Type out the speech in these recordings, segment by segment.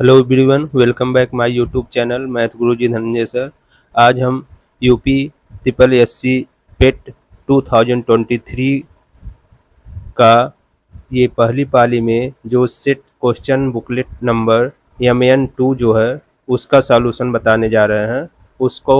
Hello everyone, welcome back my YouTube channel math Guruji Dhananjay sir. आज हम UP triple SC पेट 2023 का ये पहली पाली में जो set question booklet number MN2 जो है उसका सॉल्यूशन बताने जा रहे हैं। उसको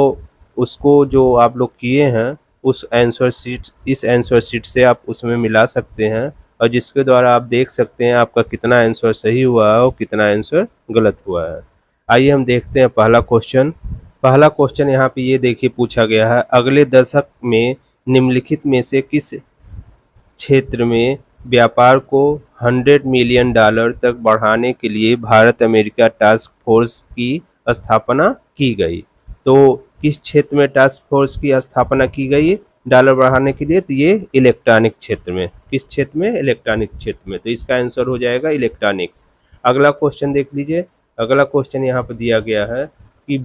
उसको जो आप लोग किए हैं उस आंसर शीट से आप उसमें मिला सकते हैं और जिसके द्वारा आप देख सकते हैं आपका कितना आंसर सही हुआ है और कितना आंसर गलत हुआ है। आइए हम देखते हैं पहला क्वेश्चन यहाँ पे ये देखिए पूछा गया है, अगले दशक में निम्नलिखित में से किस क्षेत्र में व्यापार को $100 मिलियन तक बढ़ाने के लिए भारत अमेरिका टास्क फोर्स की स्थापना की गई। तो किस क्षेत्र में टास्क फोर्स की स्थापना की गई डॉलर बढ़ाने के लिए? तो ये इलेक्ट्रॉनिक क्षेत्र में। किस क्षेत्र में? इलेक्ट्रॉनिक क्षेत्र में। तो इसका आंसर हो जाएगा इलेक्ट्रॉनिक्स। अगला क्वेश्चन देख लीजिए। अगला क्वेश्चन यहाँ पर दिया गया है कि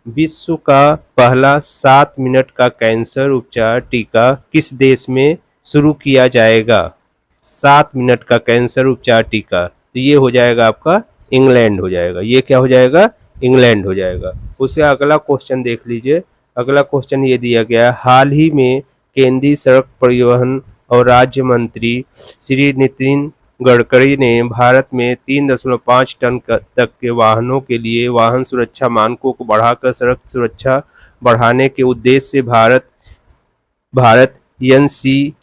विश्व का पहला 7 मिनट का कैंसर उपचार टीका किस देश में शुरू किया जाएगा? 7 मिनट का कैंसर उपचार टीका, तो ये हो जाएगा आपका इंग्लैंड हो जाएगा। ये क्या हो जाएगा? इंग्लैंड हो जाएगा। उससे अगला क्वेश्चन देख लीजिए। अगला क्वेश्चन ये दिया गया है, हाल ही में केंद्रीय सड़क परिवहन और राज्य मंत्री श्री नितिन गडकरी ने भारत में 3.5 टन तक के वाहनों के लिए वाहन सुरक्षा मानकों को बढ़ाकर सड़क सुरक्षा बढ़ाने के उद्देश्य से भारत NCAP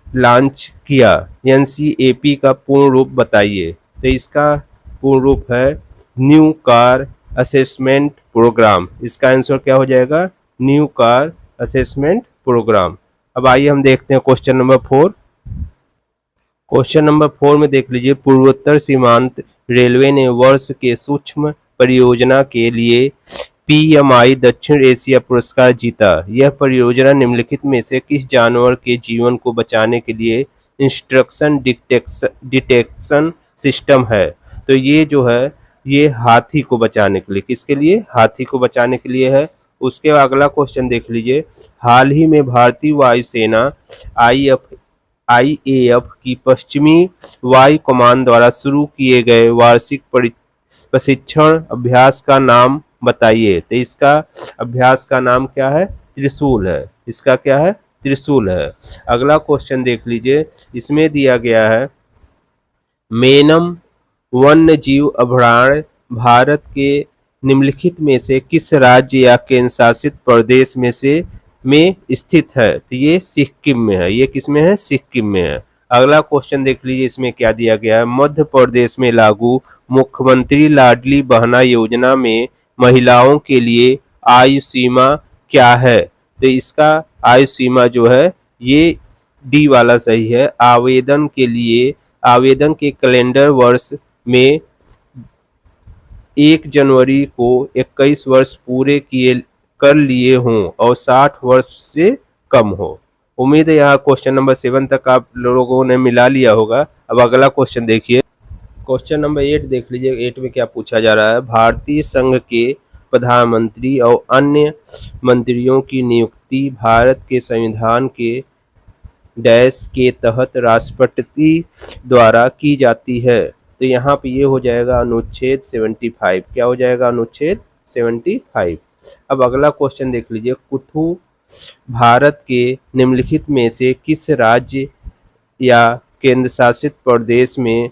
लॉन्च किया। NCAP का पूर्ण रूप बताइए। तो इसका पूर्ण रूप है न्यू कार असेसमेंट प्रोग्राम। इसका आंसर क्या हो जाएगा? New car assessment programme. अब आइए हम देखते हैं क्वेश्चन नंबर 4। क्वेश्चन नंबर 4 में देख लीजिए, पूर्वोत्तर सीमांत रेलवे ने वर्ष के सूक्ष्म परियोजना के लिए PMI दक्षिण एशिया पुरस्कार जीता। यह परियोजना निम्नलिखित में से किस जानवर के जीवन को बचाने के लिए इंस्ट्रक्शन डिटेक्शन सिस्टम है? तो ये जो है ये हाथी को बचाने के लिए, किसके लिए? हाथी को बचाने के लिए है। उसके अगला क्वेश्चन देख लीजिए, हाल ही में भारतीय वायुसेना IAF की पश्चिमी वायु कमान द्वारा शुरू किए गए वार्षिक प्रशिक्षण अभ्यास का नाम बताइए। तो इसका अभ्यास का नाम क्या है? त्रिशूल है। इसका क्या है? त्रिशूल है। अगला क्वेश्चन देख लीजिए। इसमें दिया गया है, मेनम वन्य जीव अभयारण्य भारत के निम्नलिखित में से किस राज्य या केंद्र शासित प्रदेश में स्थित है? तो ये सिक्किम में है। ये किस में है? सिक्किम में है। अगला क्वेश्चन देख लीजिए। इसमें क्या दिया गया है, मध्य प्रदेश में लागू मुख्यमंत्री लाडली बहना योजना में महिलाओं के लिए आयु सीमा क्या है? तो इसका आयु सीमा जो है ये डी वाला सही है। आवेदन के कैलेंडर वर्ष में 1 जनवरी को 21 वर्ष पूरे कर लिए हों और 60 वर्ष से कम हो। उम्मीद है यहाँ क्वेश्चन नंबर 7 तक आप लोगों ने मिला लिया होगा। अब अगला क्वेश्चन देखिए। क्वेश्चन नंबर 8 देख लीजिए। 8 में क्या पूछा जा रहा है, भारतीय संघ के प्रधानमंत्री और अन्य मंत्रियों की नियुक्ति भारत के संविधान के डैश के तहत राष्ट्रपति द्वारा की जाती है। तो यहाँ पे ये हो जाएगा अनुच्छेद 75। क्या हो जाएगा? अनुच्छेद 75। अब अगला क्वेश्चन देख लीजिए, कुथु भारत के निम्नलिखित में से किस राज्य या केंद्र शासित प्रदेश में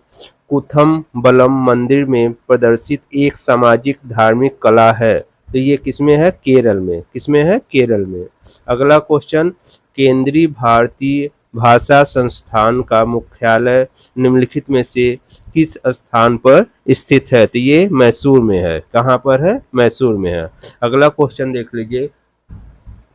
कुथम बलम मंदिर में प्रदर्शित एक सामाजिक धार्मिक कला है? तो ये किसमें है? केरल में। किसमें है? केरल में। अगला क्वेश्चन, केंद्रीय भारतीय भाषा संस्थान का मुख्यालय निम्नलिखित में से किस स्थान पर स्थित है? तो ये मैसूर में है। कहाँ पर है? मैसूर में है। अगला क्वेश्चन देख लीजिए,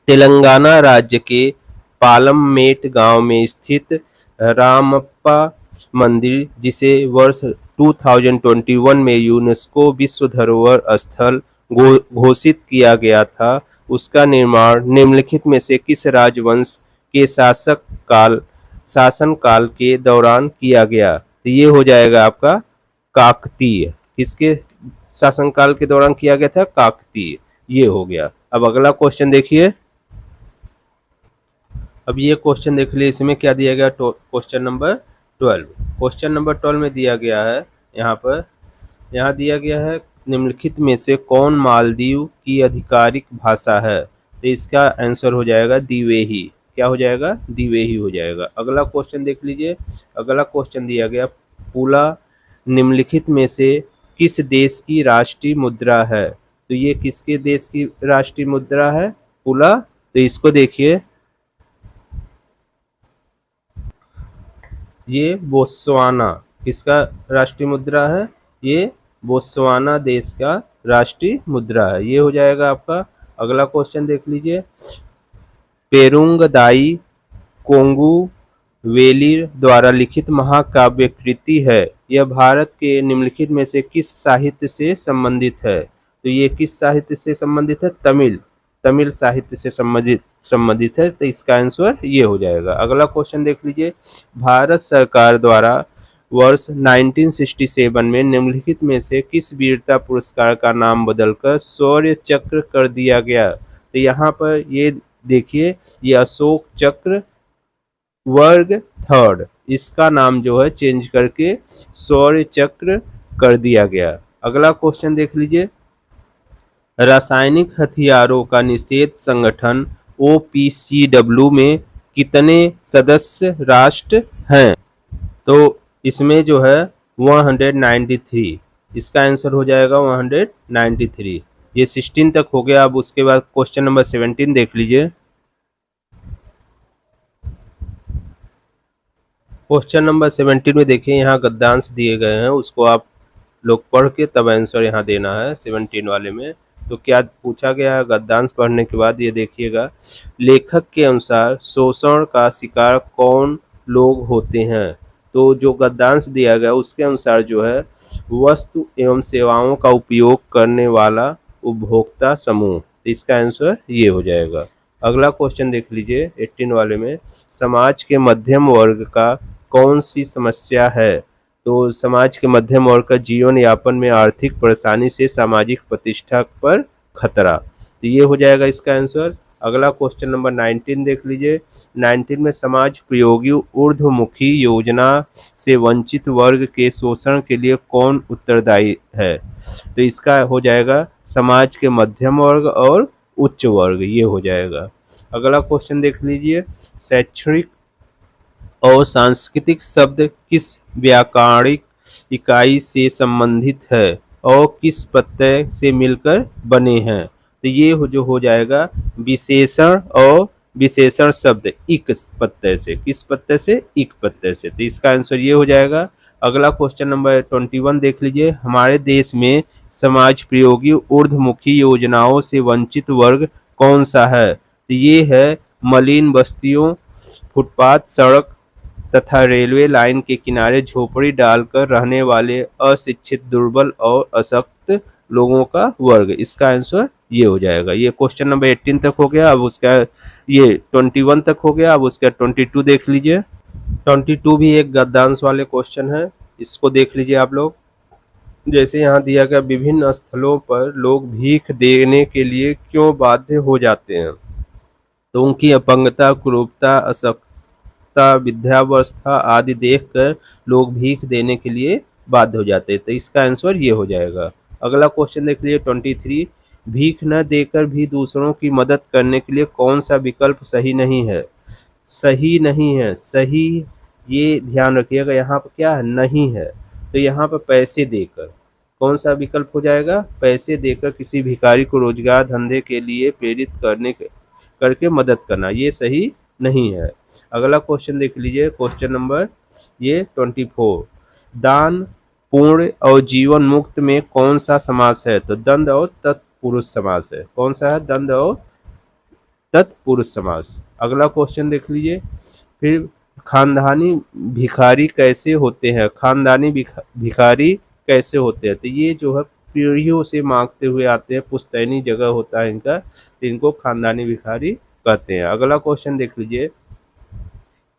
तेलंगाना राज्य के पालममेट गांव में स्थित रामप्पा मंदिर, जिसे वर्ष 2021 में यूनेस्को विश्व धरोहर स्थल घोषित किया गया था, उसका निर्माण निम्नलिखित में से किस राजवंश के शासनकाल के दौरान किया गया? तो ये हो जाएगा आपका काकतीय। किसके शासनकाल के दौरान किया गया था? काकतीय। ये हो गया। अब अगला क्वेश्चन देखिए। अब ये क्वेश्चन देख लीजिए। इसमें क्या दिया गया? Question number 12। क्वेश्चन नंबर 12 में दिया गया है, यहाँ दिया गया है निम्नलिखित में से कौन मालदीव की आधिकारिक भाषा है, तो इसका आंसर हो जाएगा दिवेही। क्या हो जाएगा? दिवेही हो जाएगा। अगला क्वेश्चन देख लीजिए। अगला क्वेश्चन दिया गया पुला निम्नलिखित में से किस देश की राष्ट्रीय मुद्रा है, तो ये किसके देश की राष्ट्रीय मुद्रा है पुला? तो इसको देखिए, ये बोत्सवाना किसका राष्ट्रीय मुद्रा है? ये बोत्सवाना देश का राष्ट्रीय मुद्रा है। ये हो जाएगा आपका। अगला क्वेश्चन देख लीजिए। पेरुंग दाई कोंगू वेलिर द्वारा लिखित महाकाव्य कृति है, यह भारत के निम्नलिखित में से किस साहित्य से संबंधित है, तो ये किस साहित्य से संबंधित है? तमिल साहित्य से संबंधित है, तो इसका आंसर ये हो जाएगा। अगला क्वेश्चन देख लीजिए। भारत सरकार द्वारा वर्ष 1967 में निम्नलिखित में से किस वीरता पुरस्कार का नाम बदलकर शौर्य चक्र कर दिया गया, तो यहाँ पर ये देखिए, ये अशोक चक्र वर्ग थर्ड, इसका नाम जो है चेंज करके शौर्य चक्र कर दिया गया। अगला क्वेश्चन देख लीजिए। रासायनिक हथियारों का निषेध संगठन OPCW में कितने सदस्य राष्ट्र हैं, तो इसमें जो है 193, इसका आंसर हो जाएगा 193। ये 16 तक हो गया। अब उसके बाद क्वेश्चन नंबर 17 देख लीजिए। क्वेश्चन नंबर 17 में देखिए, यहाँ गद्यांश दिए गए हैं, उसको आप लोग पढ़ के तब आंसर यहाँ देना है 17 वाले में। तो क्या पूछा गया है गद्यांश पढ़ने के बाद, ये देखिएगा। लेखक के अनुसार शोषण का शिकार कौन लोग होते हैं, तो जो गद्यांश दिया गया उसके अनुसार जो है वस्तु एवं सेवाओं का उपयोग करने वाला उपभोक्ता समूह, तो इसका आंसर ये हो जाएगा। अगला क्वेश्चन देख लीजिए 18 वाले में। समाज के मध्यम वर्ग का कौन सी समस्या है, तो समाज के मध्यम वर्ग का जीवन यापन में आर्थिक परेशानी से सामाजिक प्रतिष्ठा पर खतरा, तो ये हो जाएगा इसका आंसर। अगला क्वेश्चन नंबर 19 देख लीजिए। 19 में समाज उपयोगी ऊर्ध्वमुखी योजना से वंचित वर्ग के शोषण के लिए कौन उत्तरदायी है, तो इसका हो जाएगा समाज के मध्यम वर्ग और उच्च वर्ग, ये हो जाएगा। अगला क्वेश्चन देख लीजिए। शैक्षणिक और सांस्कृतिक शब्द किस व्याकरणिक इकाई से संबंधित है और किस प्रत्यय से मिलकर बने हैं, तो ये जो हो जाएगा विशेषण और विशेषण शब्द इक प्रत्यय से, किस प्रत्यय से? इक प्रत्यय से, तो इसका आंसर ये हो जाएगा। अगला क्वेश्चन नंबर 21 देख लीजिए। हमारे देश में समाज प्रयोगी ऊर्ध्वमुखी योजनाओं से वंचित वर्ग कौन सा है, तो ये है मलिन बस्तियों, फुटपाथ, सड़क तथा रेलवे लाइन के किनारे झोपड़ी डालकर रहने वाले अशिक्षित, दुर्बल और अशक्त लोगों का वर्ग, इसका आंसर ये हो जाएगा। ये क्वेश्चन नंबर 18 तक हो गया। अब उसका ये 21 तक हो गया। अब उसका 22 देख लीजिए। 22 भी एक गद्यांश वाले क्वेश्चन है, इसको देख लीजिए आप लोग। जैसे यहाँ दिया गया, विभिन्न स्थलों पर लोग भीख देने के लिए क्यों बाध्य हो जाते हैं, तो उनकी अपंगता, कुरूपता, अशक्तता, वृद्धावस्था आदि देखकर लोग भीख देने के लिए बाध्य हो जाते हैं, तो इसका आंसर ये हो जाएगा। अगला क्वेश्चन देख लीजिए 23। भीख न देकर भी दूसरों की मदद करने के लिए कौन सा विकल्प सही नहीं है? सही नहीं है, सही, ये ध्यान रखिएगा, यहाँ पर क्या है? नहीं है, तो यहाँ पर पैसे देकर, कौन सा विकल्प हो जाएगा? पैसे देकर किसी भिखारी को रोजगार धंधे के लिए प्रेरित करके मदद करना, ये सही नहीं है। अगला क्वेश्चन देख लीजिए, क्वेश्चन नंबर ये 24। दान, पूर्ण और जीवन मुक्त में कौन सा समास है, तो दंड और तत्पुरुष समास है। कौन सा है? दंड और तत्पुरुष समास। अगला क्वेश्चन देख लीजिए। फिर खानदानी भिखारी कैसे होते हैं, खानदानी भिखारी कैसे होते हैं, तो ये जो है पीढ़ियों से मांगते हुए आते हैं, पुश्तैनी जगह होता है इनका, तो इनको खानदानी भिखारी कहते हैं। अगला क्वेश्चन देख लीजिए।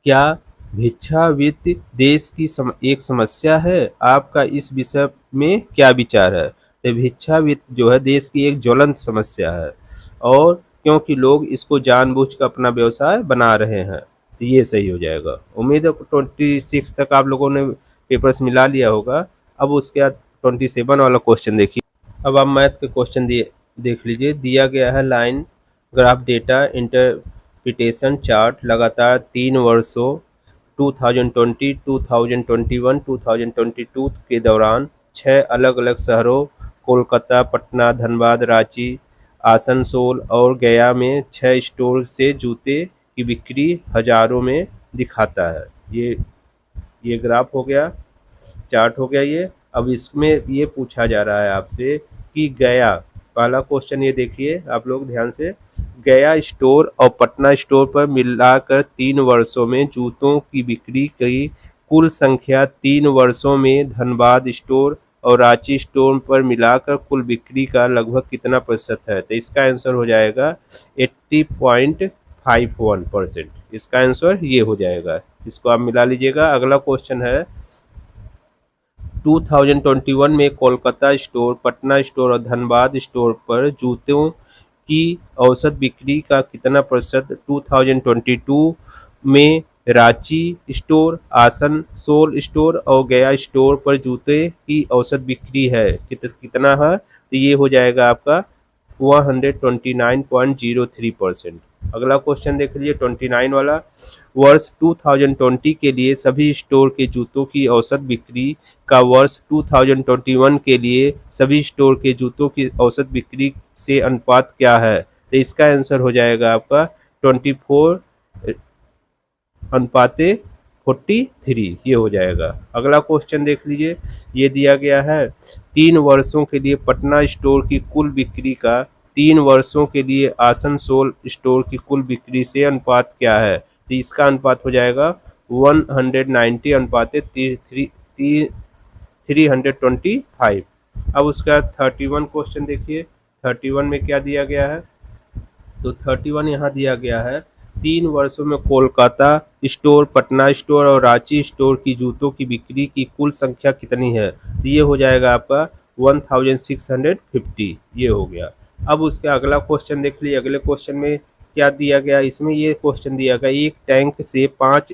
क्या भिक्षावृत्ति देश की एक समस्या है? आपका इस विषय में क्या विचार है? तो भिक्षावृत्ति जो है देश की एक ज्वलंत समस्या है, और क्योंकि लोग इसको जानबूझकर अपना व्यवसाय बना रहे हैं, तो ये सही हो जाएगा। उम्मीद है 26 तक आप लोगों ने पेपर्स मिला लिया होगा। अब उसके बाद 27 वाला क्वेश्चन देखिए। अब आप मैथ के क्वेश्चन देख लीजिए। दिया गया है line graph data interpretation chart लगातार 3 वर्षों 2020, 2021, 2022 के दौरान 6 अलग अलग शहरों कोलकाता, पटना, धनबाद, रांची, आसनसोल और गया में 6 स्टोर से जूते की बिक्री हजारों में दिखाता है। ये ग्राफ हो गया, चार्ट हो गया ये। अब इसमें ये पूछा जा रहा है आपसे कि गया, पहला क्वेश्चन ये देखिए आप लोग ध्यान से, गया स्टोर और पटना स्टोर पर मिलाकर 3 वर्षों में जूतों की बिक्री की कुल संख्या 3 वर्षों में धनबाद स्टोर और रांची स्टोर पर मिलाकर कुल बिक्री का लगभग कितना प्रतिशत है? तो इसका आंसर हो जाएगा 80.51%। इसका आंसर ये हो जाएगा, इसको आप मिला लीजिएगा। अगला क्वेश्चन है 2021 में कोलकाता स्टोर, पटना स्टोर और धनबाद स्टोर पर जूतों की औसत बिक्री का कितना प्रतिशत 2022 में रांची स्टोर, आसनसोल स्टोर और गया स्टोर पर जूते की औसत बिक्री है, कितना है? तो ये हो जाएगा आपका 129.03%। अगला क्वेश्चन देख लीजिए 29 वाला। वर्ष 2020 के लिए सभी स्टोर के जूतों की औसत बिक्री का वर्ष 2021 के लिए सभी स्टोर के जूतों की औसत बिक्री से अनुपात क्या है? तो इसका आंसर हो जाएगा आपका 24 अनुपाते 43, ये हो जाएगा। अगला क्वेश्चन देख लीजिए, ये दिया गया है 3 वर्षों के लिए पटना स्टोर की कुल बिक्री का 3 वर्षों के लिए आसनसोल स्टोर की कुल बिक्री से अनुपात क्या है? तो इसका अनुपात हो जाएगा 190 अनुपाते 325। अब उसका 31 क्वेश्चन देखिए, 31 में क्या दिया गया है? तो 31 यहाँ दिया गया है 3 वर्षों में कोलकाता स्टोर, पटना स्टोर और रांची स्टोर की जूतों की बिक्री की कुल संख्या कितनी है? तो ये हो जाएगा आपका 1650, ये हो गया। अब उसका अगला क्वेश्चन देख लीजिए। अगले क्वेश्चन में क्या दिया गया? इसमें ये क्वेश्चन दिया गया, एक टैंक से 5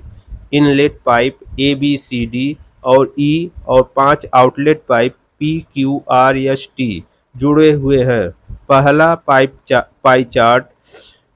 इनलेट पाइप ABCD और E और 5 आउटलेट पाइप PQRST जुड़े हुए हैं। पहला पाई चार्ट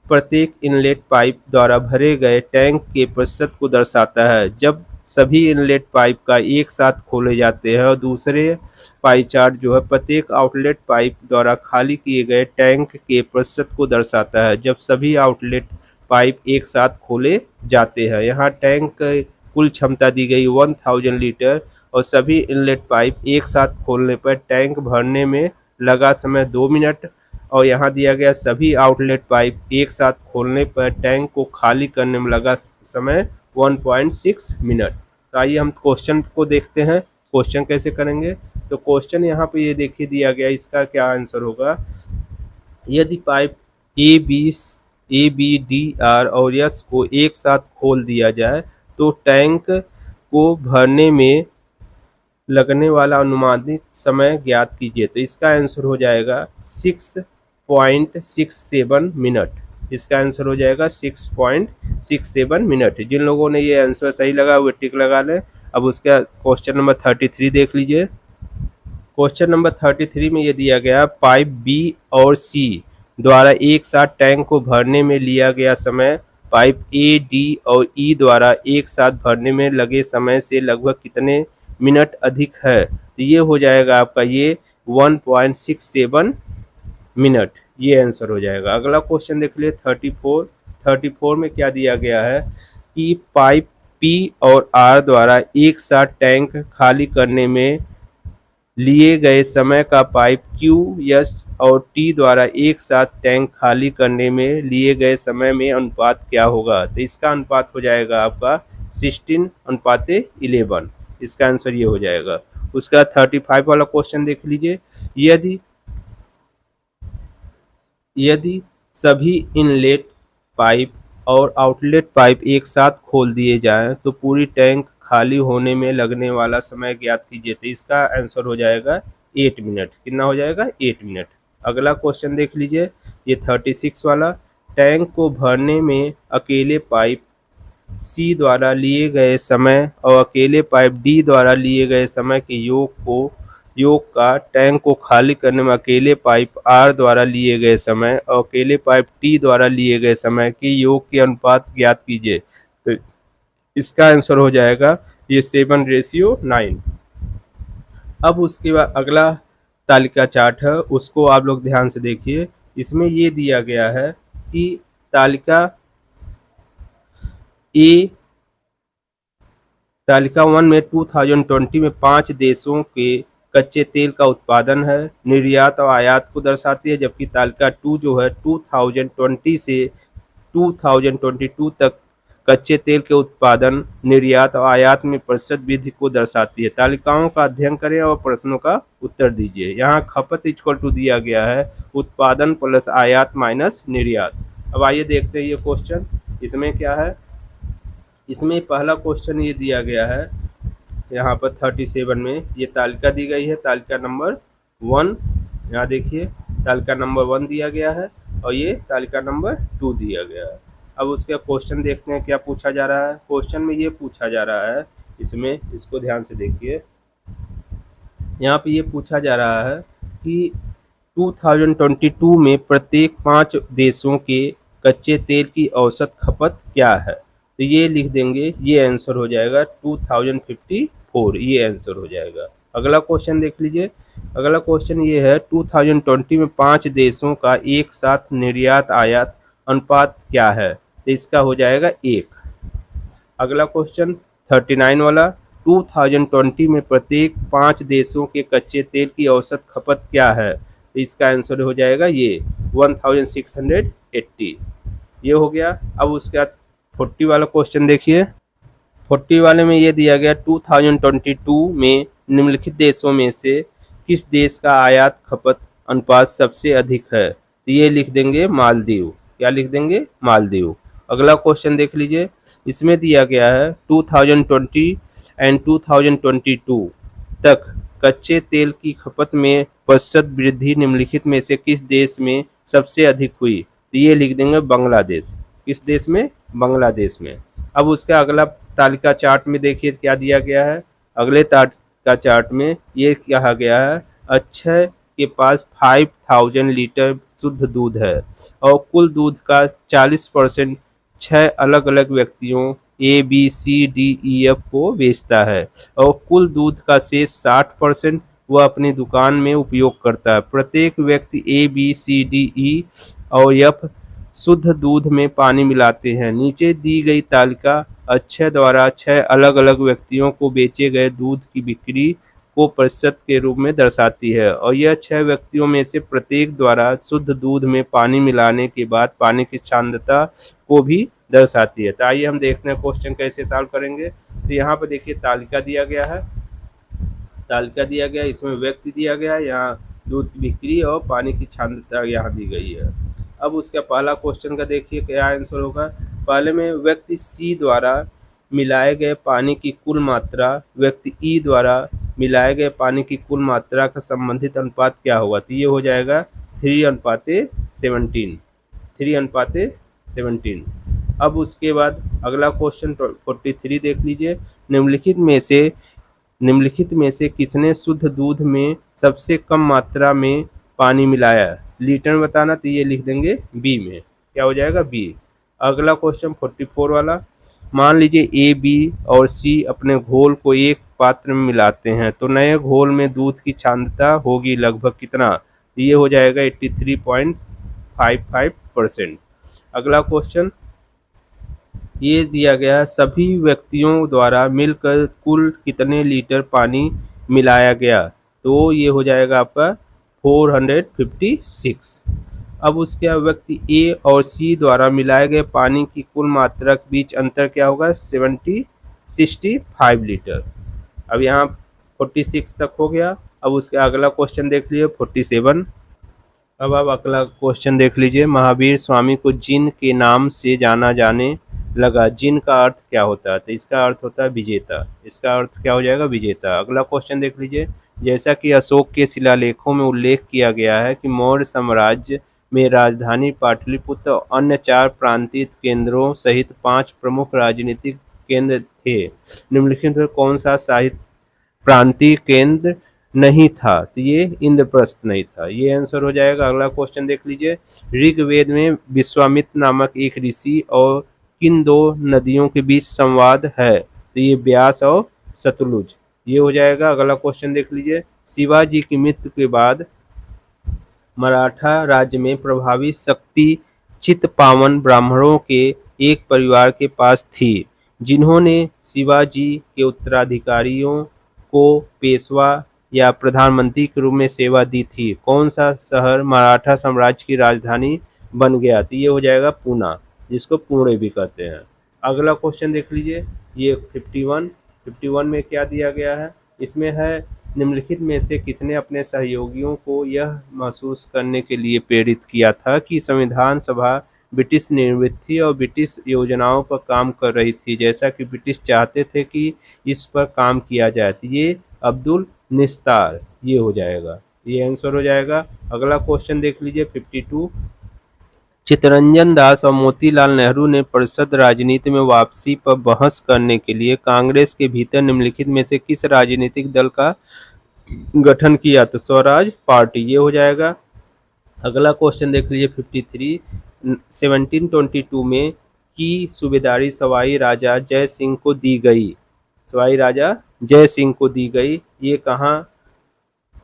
प्रत्येक इनलेट पाइप द्वारा भरे गए टैंक के प्रतिशत को दर्शाता है जब सभी इनलेट पाइप का एक साथ खोले जाते हैं, और दूसरे पाई चार्ट जो है प्रत्येक आउटलेट पाइप द्वारा खाली किए गए टैंक के प्रतिशत को दर्शाता है जब सभी आउटलेट पाइप एक साथ खोले जाते हैं। यहाँ टैंक की कुल क्षमता दी गई 1000 लीटर और सभी इनलेट पाइप एक साथ खोलने पर टैंक भरने में लगा समय 2 मिनट, और यहाँ दिया गया सभी आउटलेट पाइप एक साथ खोलने पर टैंक को खाली करने में लगा समय 1.6 मिनट। तो आइए हम क्वेश्चन को देखते हैं, क्वेश्चन कैसे करेंगे। तो क्वेश्चन यहाँ पे ये देखिए दिया गया, इसका क्या आंसर होगा? यदि पाइप ABD, R और S को एक साथ खोल दिया जाए तो टैंक को भरने में लगने वाला अनुमानित समय ज्ञात कीजिए। तो इसका आंसर हो जाएगा 6.67 मिनट। इसका आंसर हो जाएगा 6.67 मिनट। जिन लोगों ने ये आंसर सही लगा वो टिक लगा लें। अब उसका क्वेश्चन नंबर 33 देख लीजिए। क्वेश्चन नंबर 33 में ये दिया गया, पाइप B और C द्वारा एक साथ टैंक को भरने में लिया गया समय पाइप A, D और E द्वारा एक साथ भरने में लगे समय से लगभग कितने मिनट अधिक है? तो ये हो जाएगा आपका ये 1.67 मिनट, ये आंसर हो जाएगा। अगला क्वेश्चन देख लिए 34 में क्या दिया गया है कि पाइप P और R द्वारा एक साथ टैंक खाली करने में लिए गए समय का पाइप Q, S और T द्वारा एक साथ टैंक खाली करने में लिए गए समय में अनुपात क्या होगा? तो इसका अनुपात हो जाएगा आपका 16:11। इसका आंसर ये हो जाएगा। उसका 35 वाला क्वेश्चन देख लीजिए। यदि सभी इनलेट पाइप और आउटलेट पाइप एक साथ खोल दिए जाएं तो पूरी टैंक खाली होने में लगने वाला समय ज्ञात कीजिए। तो इसका आंसर हो जाएगा 8 मिनट। कितना हो जाएगा? 8 मिनट। अगला क्वेश्चन देख लीजिए, ये 36 वाला, टैंक को भरने में अकेले पाइप सी द्वारा लिए गए समय और अकेले पाइप डी द्वारा लिए गए समय के योग का टैंक को खाली करने में अकेले पाइप आर द्वारा लिए गए समय और अकेले पाइप टी द्वारा लिए गए समय के योग के अनुपात ज्ञात कीजिए। तो इसका आंसर हो जाएगा ये 7:9। अब उसके बाद अगला तालिका चार्ट है, उसको आप लोग ध्यान से देखिए। इसमें ये दिया गया है कि तालिका ए तालिका 1 में 2020 में 5 देशों के कच्चे तेल का उत्पादन है, निर्यात और आयात को दर्शाती है, जबकि तालिका 2 जो है 2020 से 2022 तक कच्चे तेल के उत्पादन, निर्यात और आयात में प्रतिशत वृद्धि को दर्शाती है। तालिकाओं का अध्ययन करें और प्रश्नों का उत्तर दीजिए। यहाँ खपत इक्वल टू दिया गया है उत्पादन प्लस आयात माइनस निर्यात। अब आइए देखते हैं ये क्वेश्चन। इसमें क्या है, इसमें पहला क्वेश्चन ये दिया गया है यहाँ पर 37 में, ये तालिका दी गई है, तालिका नंबर 1। यहाँ देखिए तालिका नंबर 1 दिया गया है और ये तालिका नंबर 2 दिया गया है। अब उसका क्वेश्चन देखते हैं क्या पूछा जा रहा है। क्वेश्चन में ये पूछा जा रहा है, इसमें इसको ध्यान से देखिए। यहाँ पे ये पूछा जा रहा है कि 2022 में प्रत्येक 5 देशों के कच्चे तेल की औसत खपत क्या है। तो ये लिख देंगे, ये आंसर हो जाएगा 2054, ये आंसर हो जाएगा। अगला क्वेश्चन देख लीजिए। अगला क्वेश्चन ये है 2020 में 5 देशों का एक साथ निर्यात आयात अनुपात क्या है। तो इसका हो जाएगा 1। अगला क्वेश्चन 39 वाला, 2020 में प्रत्येक 5 देशों के कच्चे तेल की औसत खपत क्या है। तो इसका आंसर हो जाएगा ये 1680, ये हो गया। अब उसके बाद 40 वाला क्वेश्चन देखिए। 40 वाले में ये दिया गया 2022 में निम्नलिखित देशों में से किस देश का आयात खपत अनुपात सबसे अधिक है। तो ये लिख देंगे मालदीव। क्या लिख देंगे, मालदीव। अगला क्वेश्चन देख लीजिए। इसमें दिया गया है 2020 एंड 2022 तक कच्चे तेल की खपत में प्रतिशत वृद्धि निम्नलिखित में से किस देश में सबसे अधिक हुई। तो ये लिख देंगे बांग्लादेश। किस देश में, बांग्लादेश में। अब उसका अगला तालिका चार्ट में देखिए क्या दिया गया है। अगले तालिका चार्ट में ये कहा गया है अक्षय के पास 5000 लीटर शुद्ध दूध है और कुल दूध का 40% 6 अलग अलग व्यक्तियों ABCDEF को बेचता है और कुल दूध का शेष 60% वह अपनी दुकान में उपयोग करता है। प्रत्येक व्यक्ति ABCDE और F शुद्ध दूध में पानी मिलाते हैं। नीचे दी गई तालिका अक्षय द्वारा 6 अलग अलग व्यक्तियों को बेचे गए दूध की बिक्री को प्रतिशत के रूप में दर्शाती है और यह 6 व्यक्तियों में से प्रत्येक द्वारा शुद्ध दूध में पानी मिलाने के बाद पानी की सांद्रता को भी दर्शाती है। तो आइए हम देखते हैं क्वेश्चन कैसे सॉल्व करेंगे। तो यहाँ पर देखिए तालिका दिया गया है, तालिका दिया गया, इसमें व्यक्ति दिया गया है, यहाँ दूध की बिक्री और पानी की सांद्रता यहाँ दी गई है। अब उसका पहला क्वेश्चन का देखिए क्या आंसर होगा। पहले में व्यक्ति सी द्वारा मिलाए गए पानी की कुल मात्रा व्यक्ति ई द्वारा मिलाए गए पानी की कुल मात्रा का संबंधित अनुपात क्या होगा। तो ये हो जाएगा 3:17, 3:17। अब उसके बाद अगला क्वेश्चन 43 देख लीजिए। निम्नलिखित में से किसने शुद्ध दूध में सबसे कम मात्रा में पानी मिलाया, लीटर में बताना। तो ये लिख देंगे बी में, क्या हो जाएगा बी। अगला क्वेश्चन 44 वाला, मान लीजिए ए, बी और सी अपने घोल को एक पात्र में मिलाते हैं तो नए घोल में दूध की सांद्रता होगी लगभग कितना। तो ये हो जाएगा 83.55%। अगला क्वेश्चन ये दिया गया सभी व्यक्तियों द्वारा मिलकर कुल कितने लीटर पानी मिलाया गया। तो ये हो जाएगा आपका 456। अब उसके व्यक्ति ए और सी द्वारा मिलाए गए पानी की कुल मात्रा के बीच अंतर क्या होगा 65 लीटर। अब यहाँ 46 तक हो गया। अब उसका अगला क्वेश्चन देख लीजिए 47। अब आप अगला क्वेश्चन देख लीजिए। महावीर स्वामी को जिन के नाम से जाना जाने लगा, जिन का अर्थ क्या होता है। तो इसका अर्थ होता है विजेता, इसका अर्थ क्या हो जाएगा विजेता। अगला क्वेश्चन देख लीजिए। जैसा कि अशोक के शिलालेखों में उल्लेख किया गया है कि मौर्य साम्राज्य में राजधानी पाटलिपुत्र और अन्य 4 प्रांतीय केंद्रों सहित 5 प्रमुख राजनीतिक केंद्र थे। निम्नलिखित में कौन सा साहित्य प्रांतीय केंद्र नहीं था? तो ये इंद्रप्रस्थ नहीं था। ये आंसर हो जाएगा। अगला क्वेश्चन देख लीजिए। ऋग्वेद में विश्वामित्र नामक एक ऋषि और किन दो नदियों के बीच संवाद है? तो ये ब्यास और सतलुज। ये हो जाएगा। अगला क्वेश्चन देख लीजिए। शिवाजी की मृत्यु के बाद मराठा राज्य में प्रभावी शक्ति चित्पावन ब्राह्मणों के एक परिवार के पास थी, जिन्होंने शिवाजी के उत्तराधिकारियों को पेशवा या प्रधानमंत्री के रूप में सेवा दी थी। कौन सा शहर मराठा साम्राज्य की राजधानी बन गया? तो ये हो जाएगा पूना, जिसको पुणे भी कहते हैं। अगला क्वेश्चन देख लीजिए। ये 51 में क्या दिया गया है? इसमें है, निम्नलिखित में से किसने अपने सहयोगियों को यह महसूस करने के लिए प्रेरित किया था कि संविधान सभा ब्रिटिश निर्मित थी और ब्रिटिश योजनाओं पर काम कर रही थी, जैसा कि ब्रिटिश चाहते थे कि इस पर काम किया जाए? तो ये अब्दुल निस्तार। ये हो जाएगा। ये आंसर हो जाएगा। अगला क्वेश्चन देख लीजिए 52। चित्तरंजन दास और मोतीलाल नेहरू ने परिषद राजनीति में वापसी पर बहस करने के लिए कांग्रेस के भीतर निम्नलिखित में से किस राजनीतिक दल का गठन किया? तो स्वराज पार्टी। ये हो जाएगा। अगला क्वेश्चन देख लीजिए 53। 1722 में की सूबेदारी सवाई राजा जय सिंह को दी गई। सवाई राजा जय सिंह को दी गई। ये कहाँ,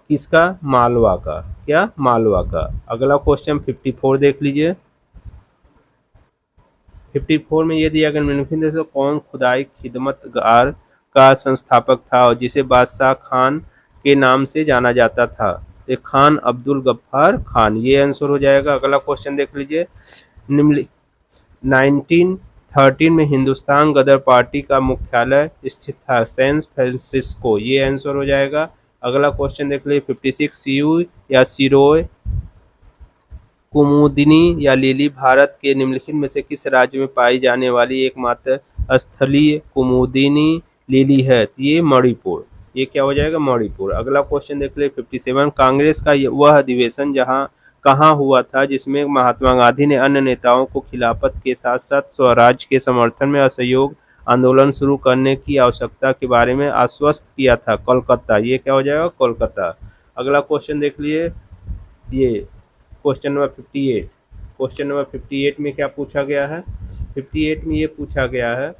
किसका? मालवा का। क्या? मालवा का। अगला क्वेश्चन 54 देख लीजिए। 54 में ये दिया गया, निम्नलिखित में से कौन खुदाई खिदमतगार का संस्थापक था और जिसे बादशाह खान के नाम से जाना जाता था? तो खान अब्दुल गफ्फार खान। ये आंसर हो जाएगा। अगला क्वेश्चन देख लीजिए। निम्न 1913 में हिंदुस्तान गदर पार्टी का मुख्यालय स्थित था सैन फ्रांसिस्को। ये आंसर हो जाएगा। अगला क्वेश्चन देख लीजिए 56। सीयू या सिरोय कुमुदिनी या लिली भारत के निम्नलिखित में से किस राज्य में पाई जाने वाली एकमात्र स्थलीय कुमुदिनी लिली है? तो ये मणिपुर। ये क्या हो जाएगा? मणिपुर। अगला क्वेश्चन देख ले 57। कांग्रेस का वह अधिवेशन जहां कहाँ हुआ था जिसमें महात्मा गांधी ने अन्य नेताओं को खिलाफत के साथ साथ स्वराज के समर्थन में असहयोग आंदोलन शुरू करने की आवश्यकता के बारे में आश्वस्त किया था? कोलकाता। ये क्या हो जाएगा? कोलकाता। अगला क्वेश्चन देख लिए। ये क्वेश्चन नंबर 58। क्वेश्चन नंबर 58 में क्या पूछा गया है? 58 में ये पूछा गया है,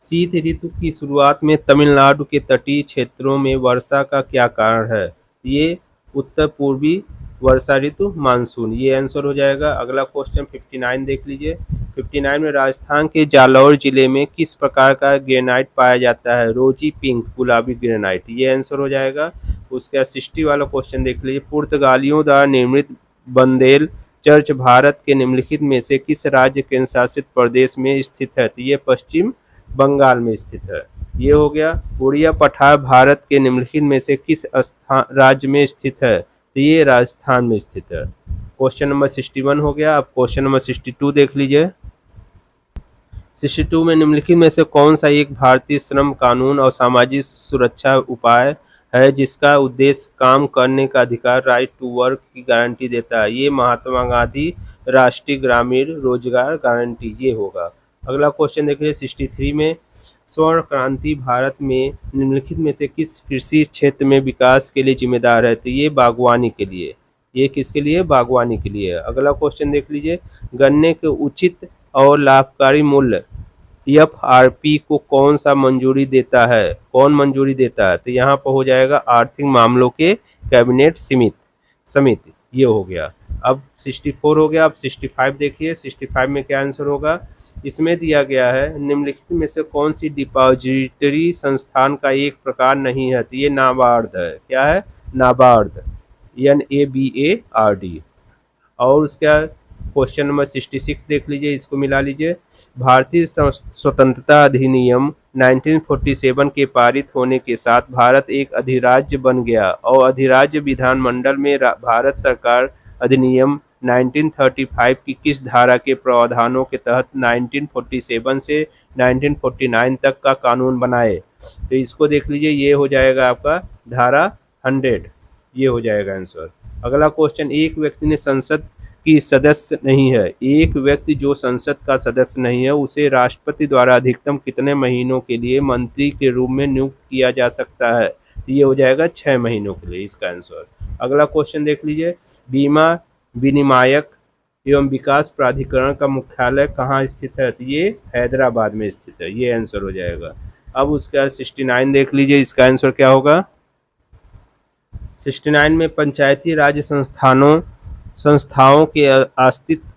शीत ऋतु की शुरुआत में तमिलनाडु के तटीय क्षेत्रों में वर्षा का क्या कारण है? ये उत्तर पूर्वी वर्षा ऋतु मानसून। ये आंसर हो जाएगा। अगला क्वेश्चन 59 देख लीजिए। 59 में राजस्थान के जालौर जिले में किस प्रकार का ग्रेनाइट पाया जाता है? रोजी पिंक गुलाबी ग्रेनाइट। ये आंसर हो जाएगा। उसका 60 वाला क्वेश्चन देख लीजिए। पुर्तगालियों द्वारा निर्मित बंदेल चर्च भारत के निम्नलिखित में से किस राज्य केंद्र शासित प्रदेश में स्थित है? तो ये पश्चिम बंगाल में स्थित है। ये हो गया। उड़िया पठार भारत के निम्नलिखित में से किस राज्य में स्थित है? तो ये राजस्थान में स्थित है। क्वेश्चन नंबर 61 हो गया। अब क्वेश्चन नंबर 62 देख लीजिए। 62 में निम्नलिखित में से कौन सा एक भारतीय श्रम कानून और सामाजिक सुरक्षा उपाय है जिसका उद्देश्य काम करने का अधिकार, राइट टू वर्क की गारंटी देता है? ये महात्मा गांधी राष्ट्रीय ग्रामीण रोजगार गारंटी। ये होगा। अगला क्वेश्चन देखिए 63 में, स्वर्ण क्रांति भारत में निम्नलिखित में से किस कृषि क्षेत्र में विकास के लिए जिम्मेदार है? तो ये बागवानी के लिए। ये किसके लिए? बागवानी के लिए। अगला क्वेश्चन देख लीजिए। गन्ने के उचित और लाभकारी मूल्य FRP को कौन सा मंजूरी देता है? कौन मंजूरी देता है? तो यहाँ पर हो जाएगा आर्थिक मामलों के कैबिनेट समिति। ये हो गया। अब 64 हो गया। अब 65 देखिए। 65 में क्या आंसर होगा? इसमें दिया गया है, निम्नलिखित में से कौन सी डिपॉजिटरी संस्थान का एक प्रकार नहीं है? तो ये नाबार्ड है। क्या है? नाबार्ड। NABARD। और उसका क्वेश्चन नंबर 66 देख लीजिए, इसको मिला लीजिए। भारतीय स्वतंत्रता अधिनियम 1947 के पारित होने के साथ भारत एक अधिराज्य बन गया और अधिराज्य विधानमंडल में भारत सरकार अधिनियम 1935 की किस धारा के प्रावधानों के तहत 1947 से 1949 तक का कानून बनाए? तो इसको देख लीजिए। ये हो जाएगा आपका धारा 100। ये हो जाएगा आंसर। अगला क्वेश्चन, एक व्यक्ति ने संसद की सदस्य नहीं है, एक व्यक्ति जो संसद का सदस्य नहीं है उसे राष्ट्रपति द्वारा अधिकतम कितने महीनों के लिए मंत्री के रूप में नियुक्त किया जा सकता है? तो ये हो जाएगा 6 महीनों के लिए इसका आंसर। अगला क्वेश्चन देख लीजिए, बीमा विनियामक एवं विकास प्राधिकरण का मुख्यालय कहाँ स्थित है? तो ये हैदराबाद में स्थित है, ये आंसर हो जाएगा। अब उसका 69 देख लीजिए, इसका आंसर क्या होगा? 69 में पंचायती राज संस्थाओं के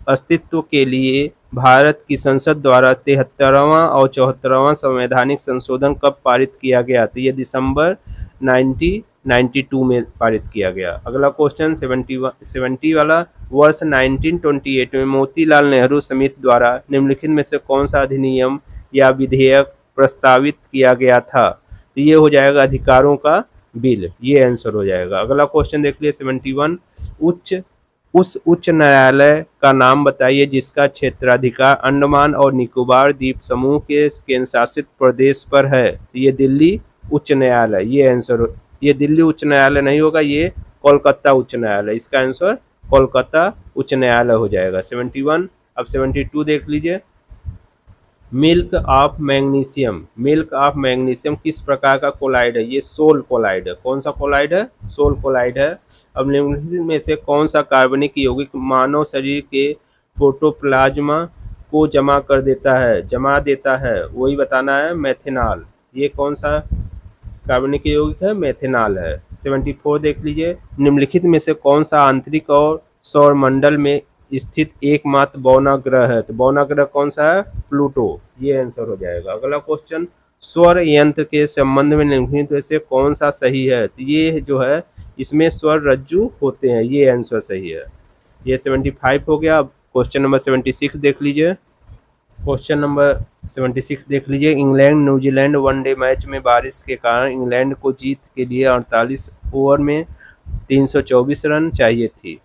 अस्तित्व के लिए भारत की संसद द्वारा 73वां और 74वां संवैधानिक संशोधन कब पारित किया गया? तो ये दिसंबर 1992 में पारित किया गया। अगला क्वेश्चन 70 वाला, वर्ष 1928 में मोतीलाल नेहरू समिति द्वारा निम्नलिखित में से कौन सा अधिनियम या विधेयक प्रस्तावित किया गया था? तो ये हो जाएगा अधिकारों का बिल, ये आंसर हो जाएगा। अगला क्वेश्चन देख लिए 71, उस उच्च न्यायालय का नाम बताइए जिसका क्षेत्राधिकार अंडमान और निकोबार द्वीप समूह के केंद्र शासित प्रदेश पर है। तो ये दिल्ली उच्च न्यायालय, ये आंसर, ये दिल्ली उच्च न्यायालय नहीं होगा, ये कोलकाता उच्च न्यायालय, इसका आंसर कोलकाता उच्च न्यायालय हो जाएगा 71। अब 72 देख लीजिए, milk of magnesium, milk of magnesium किस प्रकार का कोलाइड है? ये सोल कोलाइड है। कौन सा कोलाइड है? सोल कोलाइड है। अब निम्नलिखित में से कौन सा कार्बनिक यौगिक मानव शरीर के प्रोटोप्लाज्मा को जमा देता है, वही बताना है, मेथेनॉल। ये कौन सा कार्बनिक यौगिक है? मेथेनॉल है। 74 देख लीजिए, निम्नलिखित में से कौन सा आंतरिक और सौरमंडल में स्थित एकमात्र बौना ग्रह है? तो बौना ग्रह कौन सा है? प्लूटो, ये आंसर हो जाएगा। अगला क्वेश्चन, स्वर यंत्र के संबंध में निम्नलिखित में से कौन सा सही है? तो ये जो है इसमें स्वर रज्जु होते हैं, ये आंसर सही है। ये 75 हो गया। अब क्वेश्चन नंबर 76 देख लीजिए, क्वेश्चन नंबर 76 देख लीजिए, इंग्लैंड न्यूजीलैंड वनडे मैच में बारिश के कारण इंग्लैंड को जीत के लिए 48 ओवर में 324 रन चाहिए थी।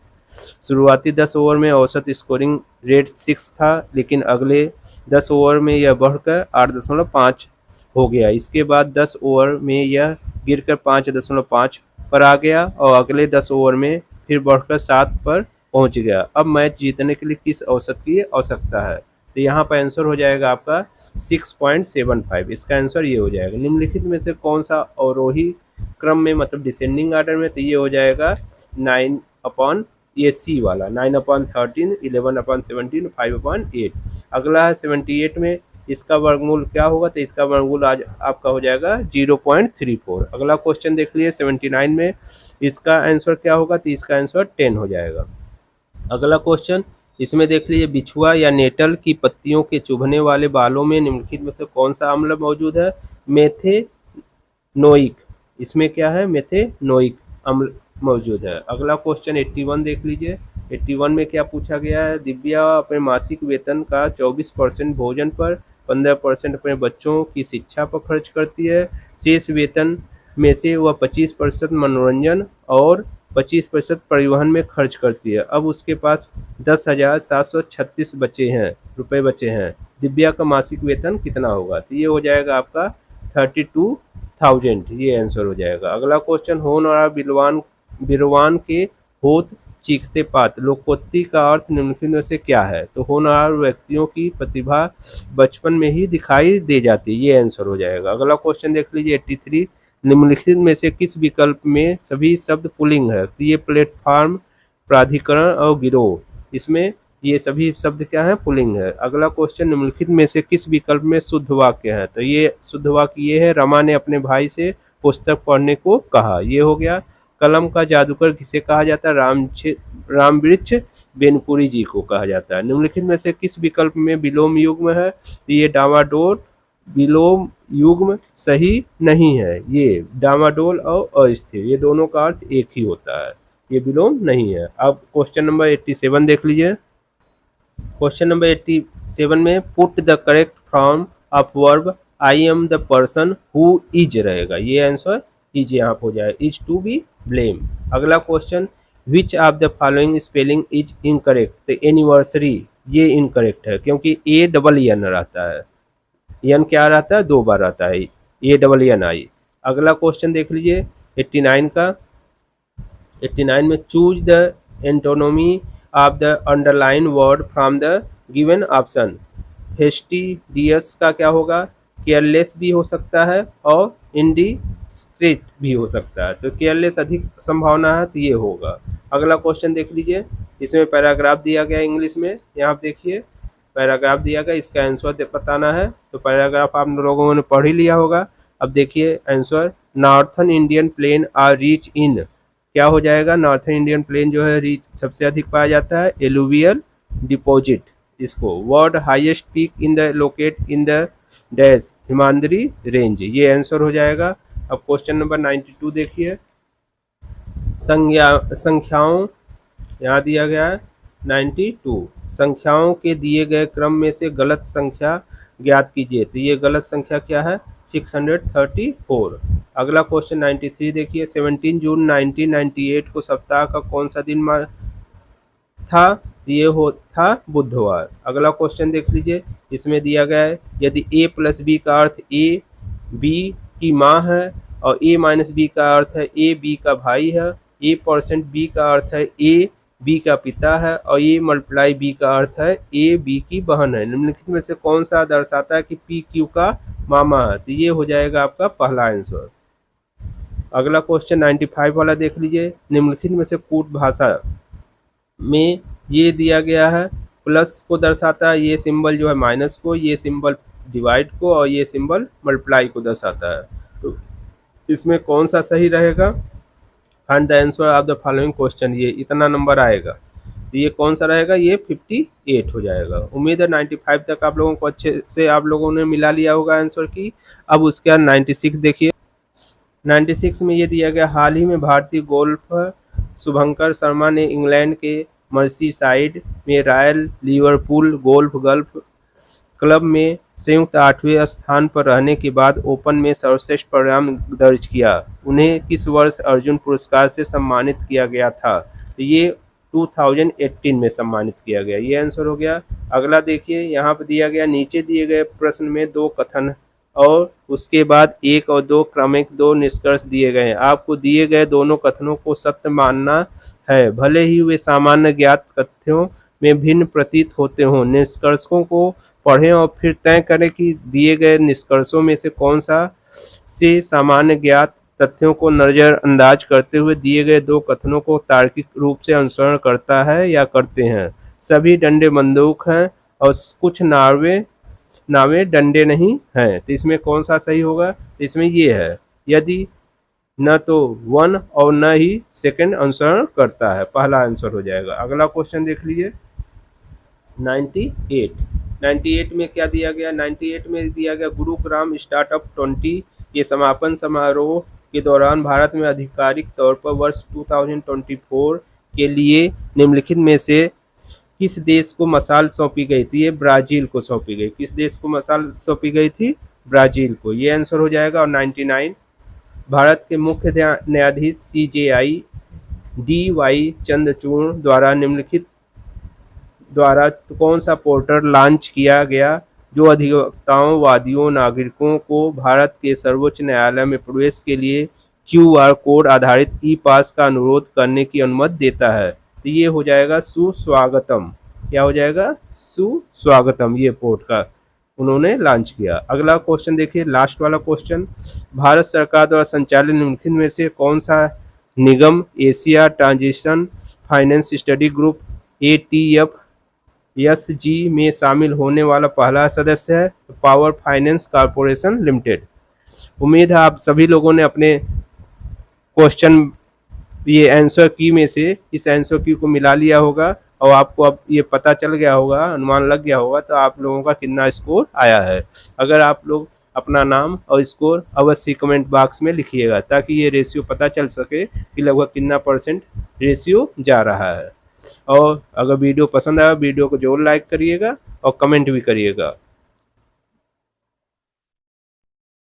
शुरुआती 10 ओवर में औसत स्कोरिंग रेट 6 था, लेकिन अगले 10 ओवर में यह बढ़कर 8.5 हो गया। इसके बाद 10 ओवर में यह गिरकर 5.5 पर आ गया और अगले 10 ओवर में फिर बढ़कर 7 पर पहुंच गया। अब मैच जीतने के लिए किस औसत की आवश्यकता है? तो यहाँ पर आंसर हो जाएगा आपका 6.75, इसका आंसर ये हो जाएगा। निम्नलिखित में से कौन सा अवरोही क्रम में, मतलब डिसेंडिंग आर्डर में? तो ये हो जाएगा 9 अपॉन, ये सी वाला 9/13, 11/17, 5/8। अगला है 78 में, इसका वर्गमूल क्या होगा? तो इसका वर्गमूल आज आपका हो जाएगा 0.34। अगला क्वेश्चन देख लीजिए 79 में, इसका आंसर क्या होगा? तो इसका आंसर 10 हो जाएगा। अगला क्वेश्चन, इसमें देख लीजिए, बिछुआ या नेटल की पत्तियों के चुभने वाले बालों में निम्नलिखित में से कौन सा अम्ल मौजूद है? मेथेनोइक, इसमें क्या है? मेथेनोइक अम्ल मौजूद है। अगला क्वेश्चन 81 देख लीजिए, 81 में क्या पूछा गया है? दिव्या अपने मासिक वेतन का 24% भोजन पर, 15% अपने बच्चों की शिक्षा पर खर्च करती है। शेष वेतन में से वह 25% मनोरंजन और 25% परिवहन में खर्च करती है। अब उसके पास 10,736 रुपये बचे हैं। दिव्या का मासिक वेतन कितना होगा? तो ये हो जाएगा आपका 32,000, ये आंसर हो जाएगा। अगला क्वेश्चन, होन और बिरवान के होत चीखते पात, लोकोक्ति का अर्थ निम्नलिखित में से क्या है? तो होनहार व्यक्तियों की प्रतिभा बचपन में ही दिखाई दे जाती है, ये आंसर हो जाएगा। अगला क्वेश्चन देख लीजिए 83, निम्नलिखित में से किस विकल्प में सभी शब्द पुल्लिंग है? तो ये प्लेटफॉर्म, प्राधिकरण और गिरोह, इसमें ये सभी शब्द क्या है? पुल्लिंग है। अगला क्वेश्चन, निम्नलिखित में से किस विकल्प में शुद्ध वाक्य है? तो ये शुद्ध वाक्य ये है, रमा ने अपने भाई से पुस्तक पढ़ने को कहा, ये हो गया। कलम का जादूगर किसे कहा जाता है? रामवृक्ष बेनपुरी जी को कहा जाता है। निम्नलिखित में से किस विकल्प में विलोम युग्म है? तो ये डामाडोल विलोम युग्म सही नहीं है, ये डामाडोल और अस्थिर, ये दोनों का अर्थ एक ही होता है, ये विलोम नहीं है। अब क्वेश्चन नंबर 87 देख लीजिए, क्वेश्चन नंबर 87 में put the correct form of verb I am the person who is रहेगा, ये आंसर इज यहाँ हो जाए, इज टू बी ब्लेम। अगला question, which of the following spelling is incorrect? तो एनिवर्सरी ये इनकरेक्ट है, क्योंकि ANN रहता है, एन क्या रहता है? 2 बार रहता है, ANNI। अगला क्वेश्चन देख लीजिए 89 का, 89 में choose the antonomy of the underline word from the given option. Fastidious का क्या होगा? केयरलेस भी हो सकता है और इंडिस्क्रीट भी हो सकता है, तो केयरलेस अधिक संभावना है, तो ये होगा। अगला क्वेश्चन देख लीजिए, इसमें पैराग्राफ दिया गया इंग्लिश में, यहाँ पे देखिए पैराग्राफ दिया गया, इसका आंसर बताना है। तो पैराग्राफ आप लोगों ने पढ़ ही लिया होगा। अब देखिए answer, northern Indian plain are rich in, क्या हो जाएगा? नॉर्थन इंडियन प्लेन जो है रिच सबसे अधिक पाया जाता है एलुवियल डिपॉजिट। इसको word highest peak in the locate in the dash Himadri range, ये आंसर हो जाएगा। अब क्वेश्चन नंबर 92 देखिए, संख्याओं यहाँ दिया गया है 92, संख्याओं के दिए गए क्रम में से गलत संख्या ज्ञात कीजिए। तो ये गलत संख्या क्या है? 634। अगला क्वेश्चन 93 देखिए, 17 जून 1998 को सप्ताह का कौन सा दिन था? ये हो था बुधवार। अगला क्वेश्चन देख लीजिए, इसमें दिया गया है यदि a प्लस बी का अर्थ a b की माँ है और a माइनस बी का अर्थ है a b का भाई है, a% b का अर्थ है a b का पिता है और a मल्टीप्लाई b का अर्थ है a b की बहन है, निम्नलिखित में से कौन सा दर्शाता है कि p q का मामा है? तो ये हो जाएगा आपका पहला आंसर। अगला क्वेश्चन 95 वाला देख लीजिए, निम्नलिखित में से कूट भाषा में ये दिया गया है प्लस को दर्शाता है, ये सिंबल जो है माइनस को, ये सिंबल डिवाइड को और ये सिंबल मल्टीप्लाई को दर्शाता है। तो इसमें कौन सा सही रहेगा? Find the answer of the following question, ये इतना नंबर आएगा, तो ये कौन सा रहेगा? ये 58 हो जाएगा। उम्मीद है 95 तक आप लोगों को अच्छे से आप लोगों ने मिला लिया होगा आंसर की। अब उसके बाद 96 देखिए, 96 में ये दिया गया, हाल ही में भारतीय गोल्फर शुभंकर शर्मा ने इंग्लैंड के मर्सीसाइड में रॉयल लिवरपूल गोल्फ क्लब में संयुक्त 8वें स्थान पर रहने के बाद ओपन में सर्वश्रेष्ठ परिणाम दर्ज किया। उन्हें किस वर्ष अर्जुन पुरस्कार से सम्मानित किया गया था? तो ये 2018 में सम्मानित किया गया, ये आंसर हो गया। अगला देखिए, यहाँ पर दिया गया, नीचे दिए गए प्रश्न में दो कथन और उसके बाद 1 और 2 क्रमिक 2 निष्कर्ष दिए गए हैं। आपको दिए गए दोनों कथनों को सत्य मानना है, भले ही वे सामान्य ज्ञात तथ्यों में भिन्न प्रतीत होते हों। निष्कर्षों को पढ़ें और फिर तय करें कि दिए गए निष्कर्षों में से कौन सा से सामान्य ज्ञात तथ्यों को नज़रअंदाज करते हुए दिए गए दो कथनों को तार्किक रूप से अनुसरण करता है या करते हैं। सभी डंडे बंदूक हैं और कुछ नावें डंडे नहीं हैं, तो इसमें कौन सा सही होगा? तो इसमें ये है, यदि न तो 1 और न ही सेकंड अनुसरण करता है, पहला आंसर हो जाएगा। अगला क्वेश्चन देख लीजिए 98 में क्या दिया गया? 98 में दिया गया, गुरुग्राम स्टार्टअप 20 के समापन समारोह के दौरान भारत में आधिकारिक तौर पर वर्ष 2024 के लिए निम्नलिखित में से किस देश को मसाल सौंपी गई थी? ये ब्राज़ील को सौंपी गई। किस देश को मसाल सौंपी गई थी? ब्राज़ील को, ये आंसर हो जाएगा। और 99, भारत के मुख्य न्यायाधीश CJI DY चंद्रचूड़ द्वारा निम्नलिखित द्वारा कौन सा पोर्टल लॉन्च किया गया जो अधिवक्ताओं, वादियों, नागरिकों को भारत के सर्वोच्च न्यायालय में प्रवेश के लिए QR कोड आधारित ई-पास का अनुरोध करने की अनुमति देता है? तो ये हो जाएगा सुस्वागतम। क्या हो जाएगा? सुस्वागतम, ये पोर्ट का उन्होंने लॉन्च किया। अगला क्वेश्चन देखिए, लास्ट वाला क्वेश्चन, भारत सरकार द्वारा संचालित निम्नलिखित में से कौन सा निगम Asia transition finance study group ATFSG में शामिल होने वाला पहला सदस्य है? Power finance corporation limited. उम्मीद है आप सभी लोगों ने अपने क्वेश्चन ये आंसर की में से इस आंसर की को मिला लिया होगा और आपको अब ये पता चल गया होगा, अनुमान लग गया होगा तो आप लोगों का कितना स्कोर आया है। अगर आप लोग अपना नाम और स्कोर अवश्य कमेंट बॉक्स में लिखिएगा ताकि ये रेशियो पता चल सके कि लगभग कितना % रेशियो जा रहा है। और अगर वीडियो पसंद आया, वीडियो को जरूर लाइक करिएगा और कमेंट भी करिएगा।